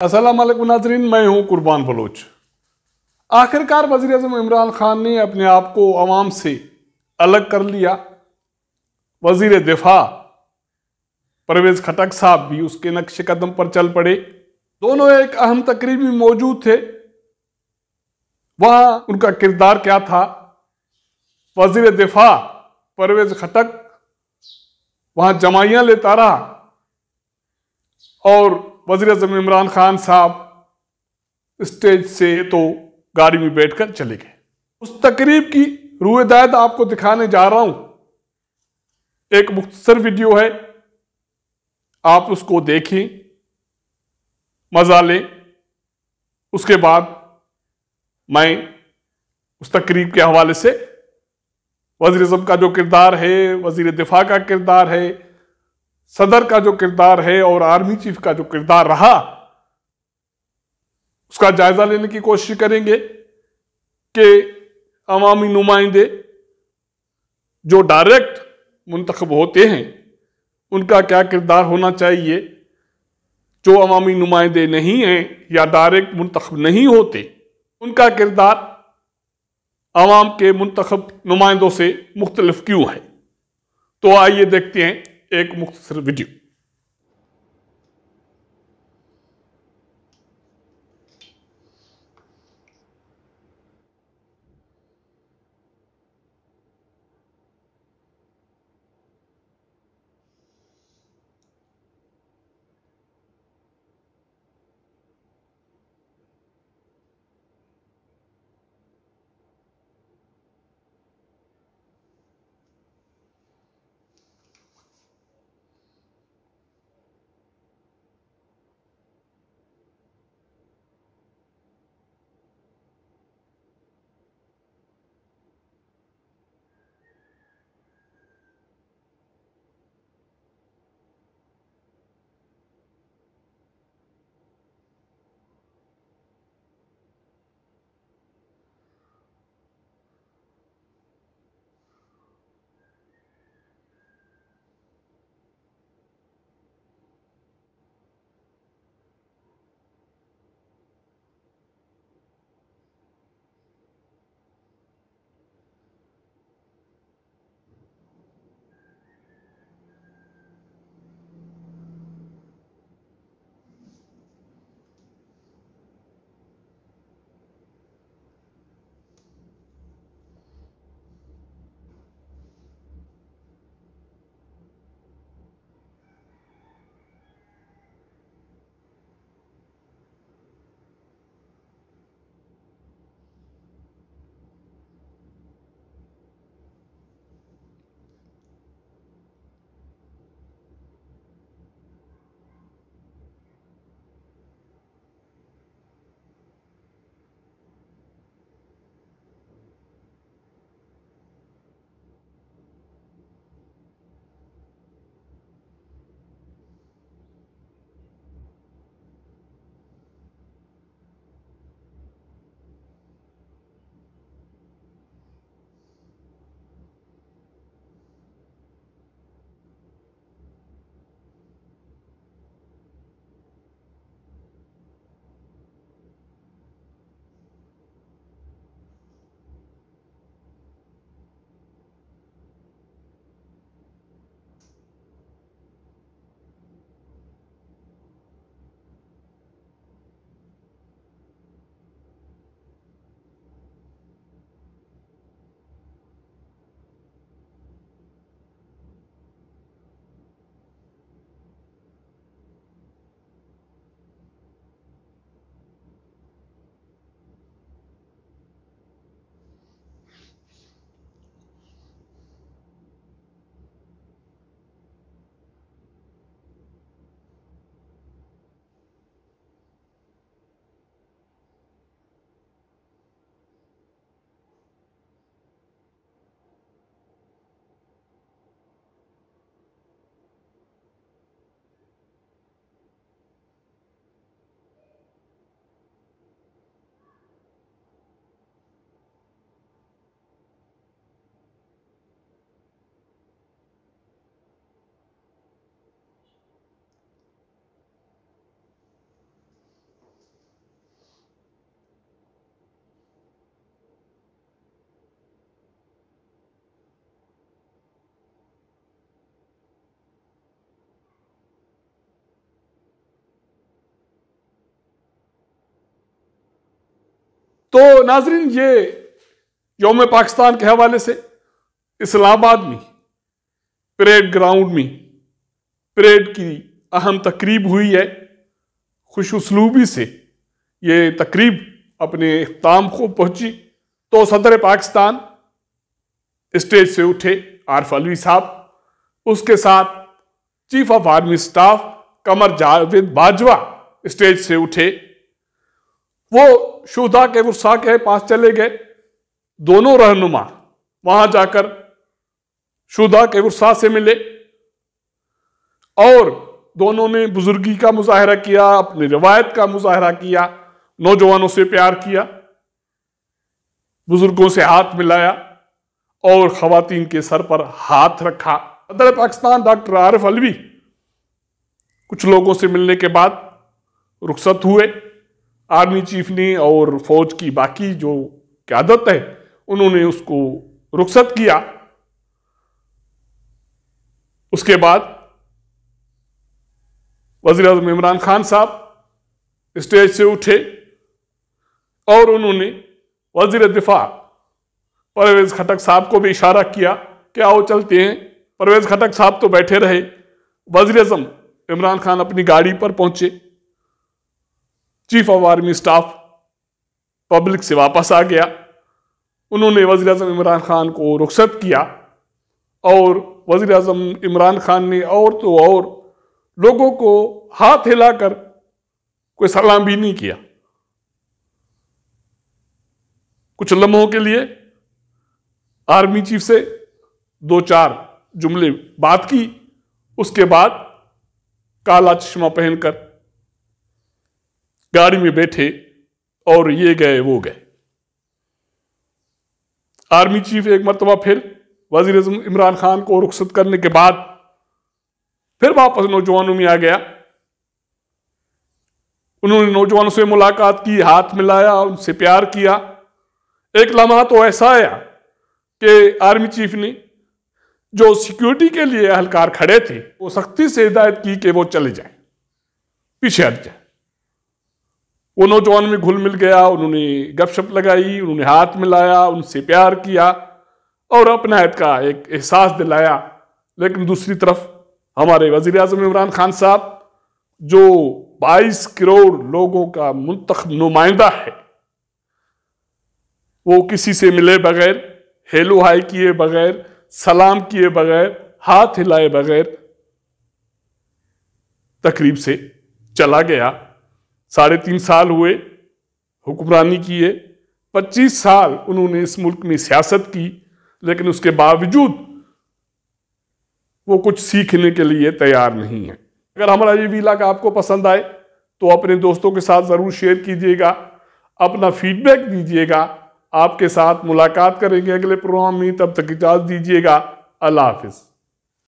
अस्सलाम वालेकुम नाज़रीन, मैं हूं कुर्बान बलोच। आखिरकार वज़ीर आज़म इमरान खान ने अपने आप को अवाम से अलग कर लिया। वज़ीर दिफा परवेज़ खटक साहब भी उसके नक्शे कदम पर चल पड़े। दोनों एक अहम तकरीब में मौजूद थे। वहां उनका किरदार क्या था? वज़ीर दिफा परवेज़ खटक वहां जमाइयां लेता रहा और वज़ीर आज़म इमरान खान साहब स्टेज से तो गाड़ी में बैठकर चले गए। उस तकरीब की रूएदाद आपको दिखाने जा रहा हूं। एक मुख्तसर वीडियो है, आप उसको देखें, मजा लें। उसके बाद मैं उस तकरीब के हवाले से वज़ीर आज़म का जो किरदार है, वज़ीर दिफा का किरदार है, सदर का जो किरदार है और आर्मी चीफ का जो किरदार रहा, उसका जायजा लेने की कोशिश करेंगे कि अवामी नुमाइंदे जो डायरेक्ट मुंतखब होते हैं उनका क्या किरदार होना चाहिए, जो अवामी नुमाइंदे नहीं हैं या डायरेक्ट मुंतखब नहीं होते उनका किरदार अवाम के मुंतखब नुमाइंदों से मुख्तलिफ क्यों है। तो आइए देखते हैं एक मुख्तसर वीडियो। तो नाजरीन, ये यौम पाकिस्तान के हवाले से इस्लामाबाद में परेड ग्राउंड में परेड की अहम तकरीब हुई है। खुश उसलूबी से ये तकरीब अपने इख्तिताम को पहुंची तो सदर पाकिस्तान स्टेज से उठे, आरिफ अलवी साहब, उसके साथ chief of army staff Qamar Javed Bajwa stage से उठे। वो शुहदा के वर्सा के पास चले गए। दोनों रहनुमा वहां जाकर शुहदा के वर्सा से मिले और दोनों ने बुजुर्गी का मुजाहरा किया, अपनी रिवायत का मुजाहरा किया, नौजवानों से प्यार किया, बुजुर्गों से हाथ मिलाया और खवातीन के सर पर हाथ रखा। सदर पाकिस्तान डॉक्टर आरिफ अलवी कुछ लोगों से मिलने के बाद रुखसत हुए। आर्मी चीफ ने और फौज की बाकी जो क़यादत है उन्होंने उसको रुखसत किया। उसके बाद वज़ीर आज़म इमरान खान साहब स्टेज से उठे और उन्होंने वज़ीर दिफा परवेज खटक साहब को भी इशारा किया कि आओ चलते हैं। परवेज खटक साहब तो बैठे रहे। वज़ीर आज़म इमरान खान अपनी गाड़ी पर पहुंचे। Chief of army staff public से वापस आ गया। उन्होंने वज़ीर आज़म इमरान खान को रुखसत किया और वज़ीर आज़म इमरान खान ने और तो और लोगों को हाथ हिलाकर कोई सलाम भी नहीं किया। कुछ लम्हों के लिए आर्मी चीफ से 2-4 जुमले बात की। उसके बाद काला चश्मा पहनकर गाड़ी में बैठे और ये गए वो गए। आर्मी चीफ एक मरतबा फिर वज़ीर आज़म इमरान खान को रुखसत करने के बाद फिर वापस नौजवानों में आ गया। उन्होंने नौजवानों से मुलाकात की, हाथ मिलाया, उनसे प्यार किया। एक लम्हा तो ऐसा आया कि आर्मी चीफ ने जो सिक्योरिटी के लिए एहलकार खड़े थे वो सख्ती से हिदायत की कि वो चले जाएं, पीछे हट जाए। वो नौजवान में घुल मिल गया। उन्होंने गपशप लगाई, उन्होंने हाथ मिलाया, उनसे प्यार किया और अपनायत का एक एहसास दिलाया। लेकिन दूसरी तरफ हमारे वज़ीर आज़म इमरान खान साहब जो 22 करोड़ लोगों का मुंतखब नुमाइंदा है, वो किसी से मिले बगैर, हेलो हाय किए बगैर, सलाम किए बगैर, हाथ हिलाए बगैर तकरीब से चला गया। 3.5 साल हुए हुक्मरानी किए, 25 साल उन्होंने इस मुल्क में सियासत की, लेकिन उसके बावजूद वो कुछ सीखने के लिए तैयार नहीं है। अगर हमारा ये व्लॉग आपको पसंद आए तो अपने दोस्तों के साथ ज़रूर शेयर कीजिएगा, अपना फीडबैक दीजिएगा। आपके साथ मुलाकात करेंगे अगले प्रोग्राम में। तब तक इजाज़त दीजिएगा। अल्लाह हाफिज़।